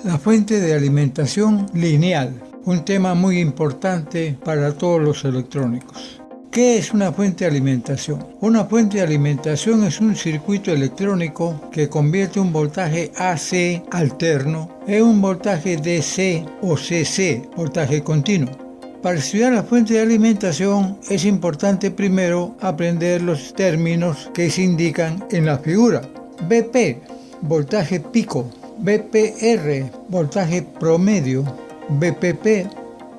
La fuente de alimentación lineal, un tema muy importante para todos los electrónicos. ¿Qué es una fuente de alimentación? Una fuente de alimentación es un circuito electrónico que convierte un voltaje AC alterno en un voltaje DC o CC, voltaje continuo. Para estudiar la fuente de alimentación es importante primero aprender los términos que se indican en la figura. BP, voltaje pico. BPR, voltaje promedio. BPP,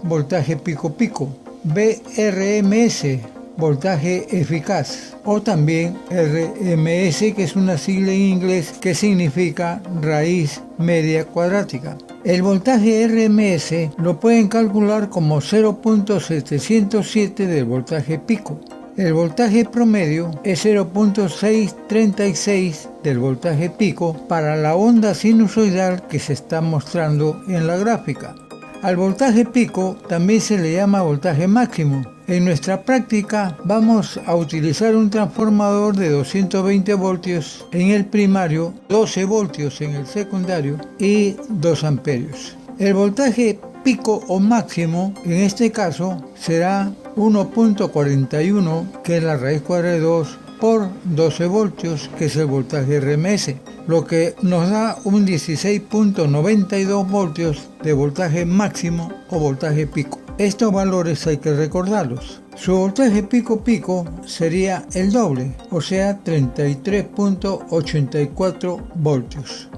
voltaje pico-pico. BRMS, voltaje eficaz, o también RMS, que es una sigla en inglés que significa raíz media cuadrática. El voltaje RMS lo pueden calcular como 0.707 del voltaje pico. El voltaje promedio es 0.636 del voltaje pico para la onda sinusoidal que se está mostrando en la gráfica. Al voltaje pico también se le llama voltaje máximo. En nuestra práctica vamos a utilizar un transformador de 220 voltios en el primario, 12 voltios en el secundario y 2 amperios. El voltaje pico o máximo en este caso será 1.41, que es la raíz cuadrada de 2, por 12 voltios, que es el voltaje RMS, lo que nos da un 16.92 voltios de voltaje máximo o voltaje pico. Estos valores hay que recordarlos. Su voltaje pico-pico sería el doble, o sea 33.84 voltios.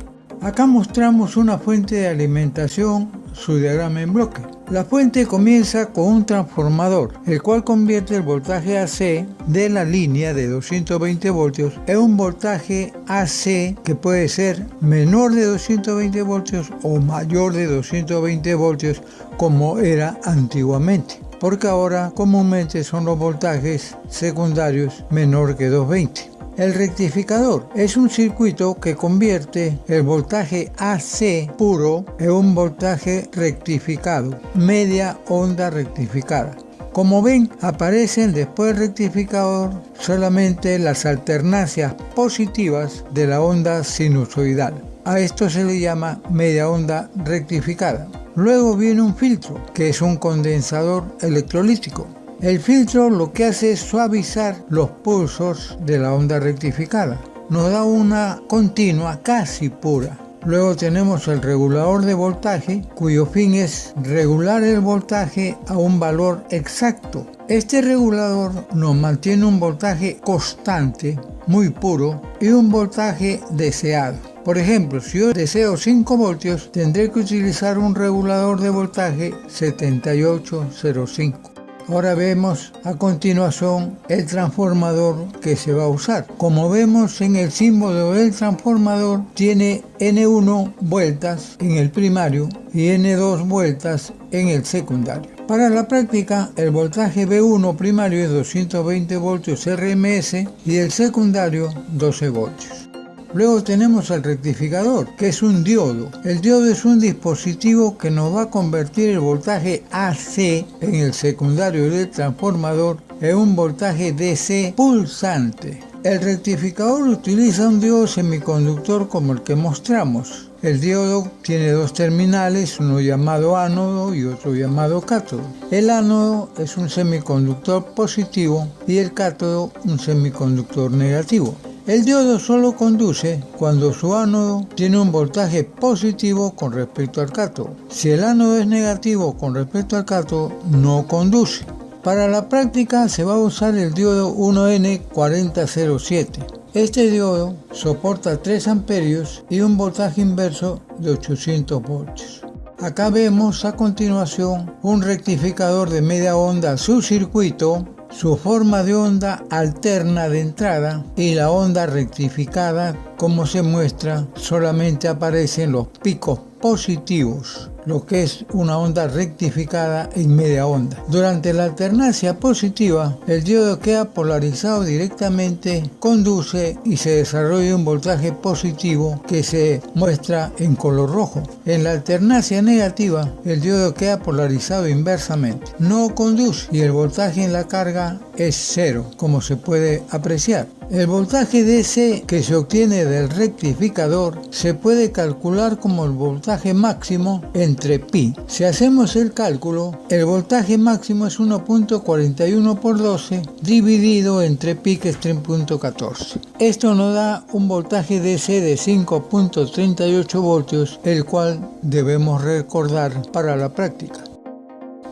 Acá mostramos una fuente de alimentación, su diagrama en bloque. La fuente comienza con un transformador, el cual convierte el voltaje AC de la línea de 220 voltios en un voltaje AC que puede ser menor de 220 voltios o mayor de 220 voltios como era antiguamente, porque ahora comúnmente son los voltajes secundarios menor que 220. El rectificador es un circuito que convierte el voltaje AC puro en un voltaje rectificado, media onda rectificada. Como ven, aparecen después del rectificador solamente las alternancias positivas de la onda sinusoidal. A esto se le llama media onda rectificada. Luego viene un filtro, que es un condensador electrolítico. El filtro lo que hace es suavizar los pulsos de la onda rectificada. Nos da una continua casi pura. Luego tenemos el regulador de voltaje, cuyo fin es regular el voltaje a un valor exacto. Este regulador nos mantiene un voltaje constante, muy puro, y un voltaje deseado. Por ejemplo, si yo deseo 5 voltios, tendré que utilizar un regulador de voltaje 7805. Ahora vemos a continuación el transformador que se va a usar. Como vemos en el símbolo del transformador, tiene N1 vueltas en el primario y N2 vueltas en el secundario. Para la práctica, el voltaje V1 primario es 220 voltios RMS y el secundario 12 voltios. Luego tenemos el rectificador, que es un diodo. El diodo es un dispositivo que nos va a convertir el voltaje AC en el secundario del transformador en un voltaje DC pulsante. El rectificador utiliza un diodo semiconductor como el que mostramos. El diodo tiene dos terminales, uno llamado ánodo y otro llamado cátodo. El ánodo es un semiconductor positivo y el cátodo un semiconductor negativo. El diodo solo conduce cuando su ánodo tiene un voltaje positivo con respecto al cátodo. Si el ánodo es negativo con respecto al cátodo, no conduce. Para la práctica se va a usar el diodo 1N4007. Este diodo soporta 3 amperios y un voltaje inverso de 800 voltios. Acá vemos a continuación un rectificador de media onda, su circuito, su forma de onda alterna de entrada y la onda rectificada. Como se muestra, solamente aparecen los picos positivos lo que es una onda rectificada en media onda. Durante la alternancia positiva, el diodo queda polarizado directamente, conduce y se desarrolla un voltaje positivo que se muestra en color rojo. En la alternancia negativa, el diodo queda polarizado inversamente, no conduce y el voltaje en la carga es cero, como se puede apreciar. El voltaje DC que se obtiene del rectificador se puede calcular como el voltaje máximo entre pi. Si hacemos el cálculo, el voltaje máximo es 1.41 por 12 dividido entre pi, que es 3.14. Esto nos da un voltaje DC de 5.38 voltios, el cual debemos recordar para la práctica.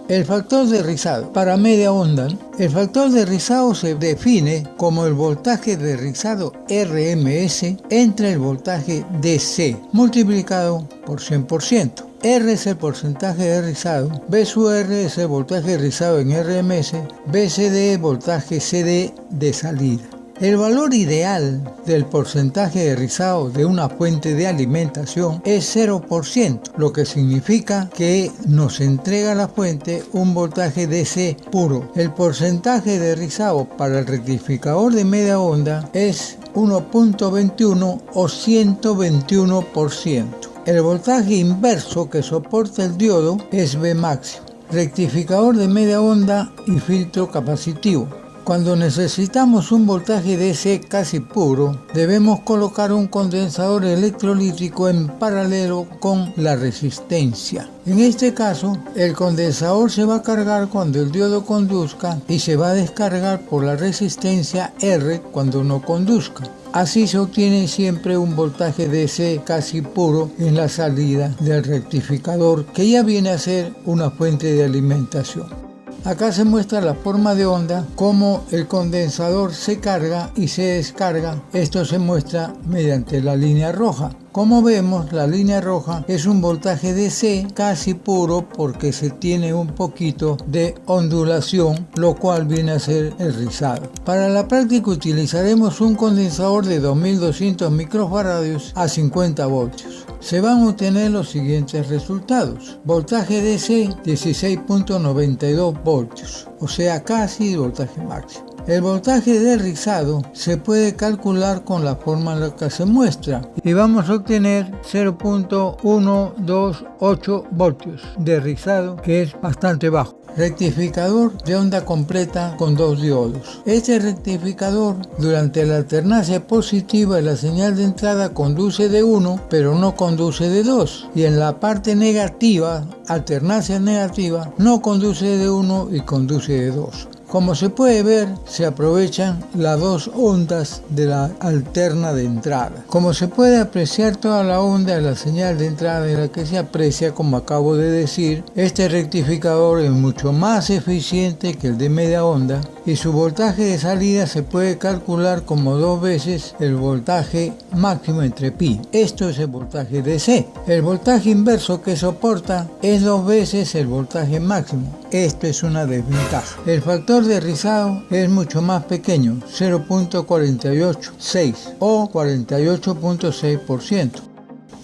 El factor de rizado. Para media onda, el factor de rizado se define como el voltaje de rizado RMS entre el voltaje DC multiplicado por 100%. R es el porcentaje de rizado, B sub R es el voltaje de rizado en RMS, BCD es voltaje CD de salida. El valor ideal del porcentaje de rizado de una fuente de alimentación es 0%, lo que significa que nos entrega la fuente un voltaje DC puro. El porcentaje de rizado para el rectificador de media onda es 1.21 o 121%. El voltaje inverso que soporta el diodo es V máximo, rectificador de media onda y filtro capacitivo. Cuando necesitamos un voltaje DC casi puro, debemos colocar un condensador electrolítico en paralelo con la resistencia. En este caso, el condensador se va a cargar cuando el diodo conduzca y se va a descargar por la resistencia R cuando no conduzca. Así se obtiene siempre un voltaje DC casi puro en la salida del rectificador, que ya viene a ser una fuente de alimentación. Acá se muestra la forma de onda, cómo el condensador se carga y se descarga. Esto se muestra mediante la línea roja. Como vemos, la línea roja es un voltaje DC casi puro porque se tiene un poquito de ondulación, lo cual viene a ser el rizado. Para la práctica utilizaremos un condensador de 2200 microfaradios a 50 voltios. Se van a obtener los siguientes resultados. Voltaje DC 16.92 voltios, o sea casi el voltaje máximo. El voltaje de rizado se puede calcular con la forma en la que se muestra y vamos a obtener 0.128 voltios de rizado, que es bastante bajo. Rectificador de onda completa con dos diodos. Este rectificador, durante la alternancia positiva de la señal de entrada, conduce de 1 pero no conduce de 2, y en la parte negativa, alternancia negativa, no conduce de 1 y conduce de 2. Como se puede ver, se aprovechan las dos ondas de la alterna de entrada. Como se puede apreciar, toda la onda de la señal de entrada de la que se aprecia, como acabo de decir, este rectificador es mucho más eficiente que el de media onda y su voltaje de salida se puede calcular como 2 veces el voltaje máximo entre pi. Esto es el voltaje DC. El voltaje inverso que soporta es 2 veces el voltaje máximo. Esto es una desventaja. El factor de rizado es mucho más pequeño, 0.486 o 48.6%.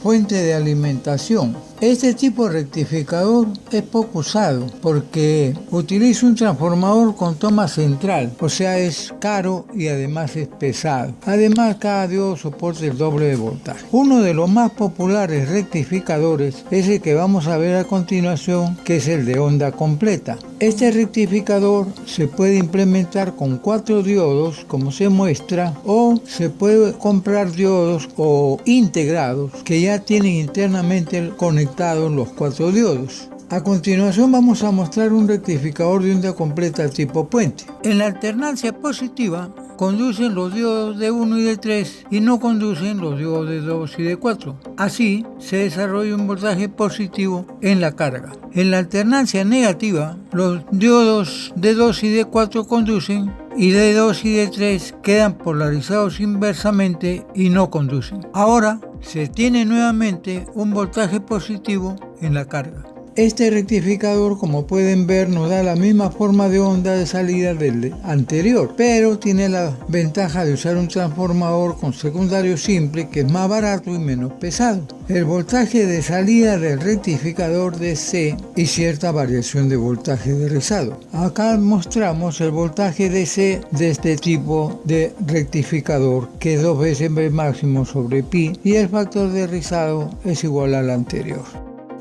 Fuente de alimentación. Este tipo de rectificador es poco usado porque utiliza un transformador con toma central, o sea es caro y además es pesado. Además, cada diodo soporta el doble de voltaje. Uno de los más populares rectificadores es el que vamos a ver a continuación, que es el de onda completa. Este rectificador se puede implementar con 4 diodos, como se muestra, o se puede comprar diodos o integrados que ya tienen internamente conectados los 4 diodos. A continuación vamos a mostrar un rectificador de onda completa tipo puente. En la alternancia positiva conducen los diodos de 1 y de 3 y no conducen los diodos de 2 y de 4. Así se desarrolla un voltaje positivo en la carga. En la alternancia negativa, los diodos de 2 y de 4 conducen y de 2 y de 3 quedan polarizados inversamente y no conducen. Ahora se tiene nuevamente un voltaje positivo en la carga. Este rectificador, como pueden ver, nos da la misma forma de onda de salida del anterior, pero tiene la ventaja de usar un transformador con secundario simple que es más barato y menos pesado. El voltaje de salida del rectificador DC y cierta variación de voltaje de rizado. Acá mostramos el voltaje DC de este tipo de rectificador, que es 2 veces V máximo sobre pi, y el factor de rizado es igual al anterior.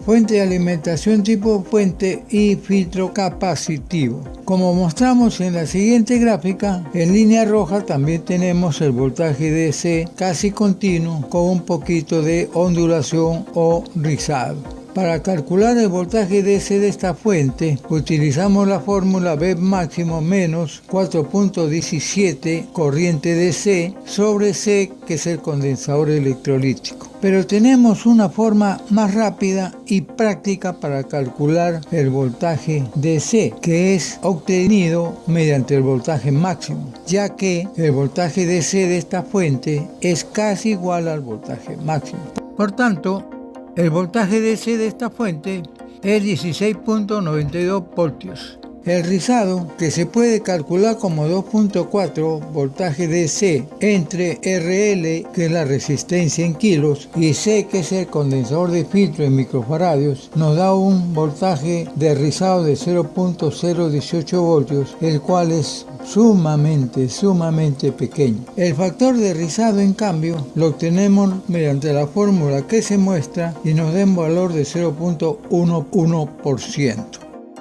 Fuente de alimentación tipo fuente y filtro capacitivo. Como mostramos en la siguiente gráfica, en línea roja también tenemos el voltaje DC casi continuo con un poquito de ondulación o rizado. Para calcular el voltaje DC de esta fuente, utilizamos la fórmula V máximo menos 4.17 corriente DC sobre C, que es el condensador electrolítico. Pero tenemos una forma más rápida y práctica para calcular el voltaje DC, que es obtenido mediante el voltaje máximo, ya que el voltaje DC de esta fuente es casi igual al voltaje máximo. Por tanto, el voltaje DC de esta fuente es 16.92 voltios. El rizado, que se puede calcular como 2.4 voltaje DC entre RL, que es la resistencia en kilos, y C, que es el condensador de filtro en microfaradios, nos da un voltaje de rizado de 0.018 voltios, el cual es sumamente pequeño. El factor de rizado, en cambio, lo obtenemos mediante la fórmula que se muestra y nos da un valor de 0.11%.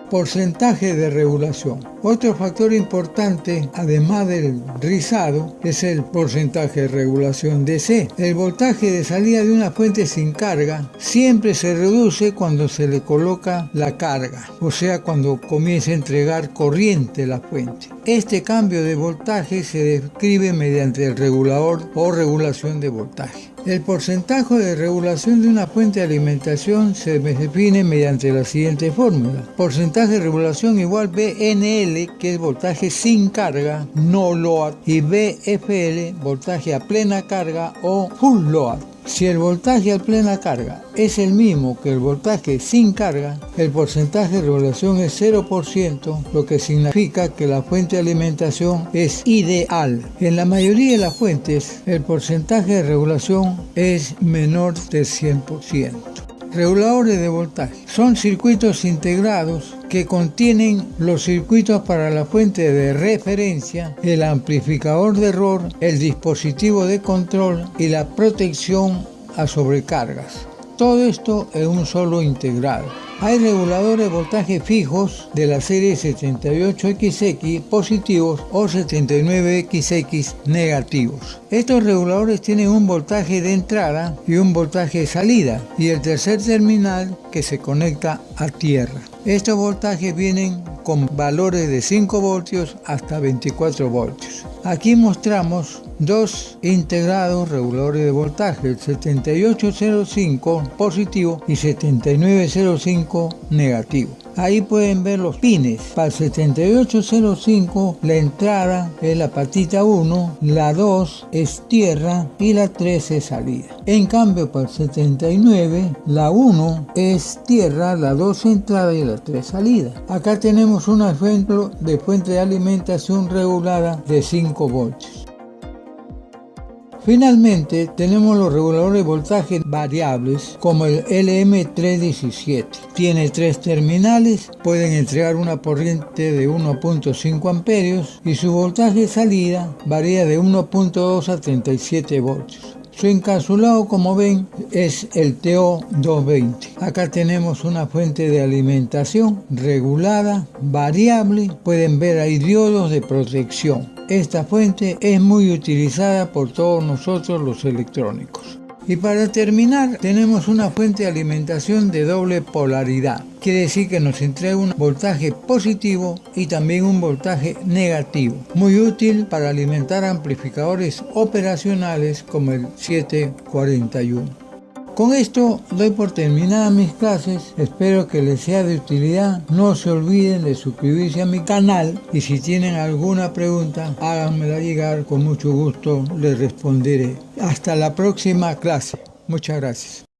Porcentaje de regulación. Otro factor importante, además del rizado, es el porcentaje de regulación DC. El voltaje de salida de una fuente sin carga siempre se reduce cuando se le coloca la carga, o sea, cuando comienza a entregar corriente la fuente. Este cambio de voltaje se describe mediante el regulador o regulación de voltaje. El porcentaje de regulación de una fuente de alimentación se define mediante la siguiente fórmula. Porcentaje de regulación igual BNL, que es voltaje sin carga, no load, y BFL, voltaje a plena carga o full load. Si el voltaje a plena carga es el mismo que el voltaje sin carga, el porcentaje de regulación es 0%, lo que significa que la fuente de alimentación es ideal. En la mayoría de las fuentes, el porcentaje de regulación es menor del 100%. Reguladores de voltaje. Son circuitos integrados que contienen los circuitos para la fuente de referencia, el amplificador de error, el dispositivo de control y la protección a sobrecargas. Todo esto en un solo integrado. Hay reguladores de voltaje fijos de la serie 78XX positivos o 79XX negativos. Estos reguladores tienen un voltaje de entrada y un voltaje de salida, y el tercer terminal que se conecta a tierra. Estos voltajes vienen con valores de 5 voltios hasta 24 voltios. Aquí mostramos dos integrados reguladores de voltaje, el 7805 positivo y 7905 negativo. Ahí pueden ver los pines. Para el 7805 la entrada es la patita 1, la 2 es tierra y la 3 es salida. En cambio, para el 79 la 1 es tierra, la 2 entrada y la 3 salida. Acá tenemos un ejemplo de fuente de alimentación regulada de 5 voltios. Finalmente, tenemos los reguladores de voltaje variables como el LM317. Tiene 3 terminales, pueden entregar una corriente de 1.5 amperios y su voltaje de salida varía de 1.2 a 37 voltios. Su encapsulado, como ven, es el TO220. Acá tenemos una fuente de alimentación regulada, variable. Pueden ver ahí diodos de protección. Esta fuente es muy utilizada por todos nosotros los electrónicos. Y para terminar, tenemos una fuente de alimentación de doble polaridad. Quiere decir que nos entrega un voltaje positivo y también un voltaje negativo. Muy útil para alimentar amplificadores operacionales como el 741. Con esto doy por terminadas mis clases, espero que les sea de utilidad. No se olviden de suscribirse a mi canal y si tienen alguna pregunta háganmela llegar, con mucho gusto les responderé. Hasta la próxima clase. Muchas gracias.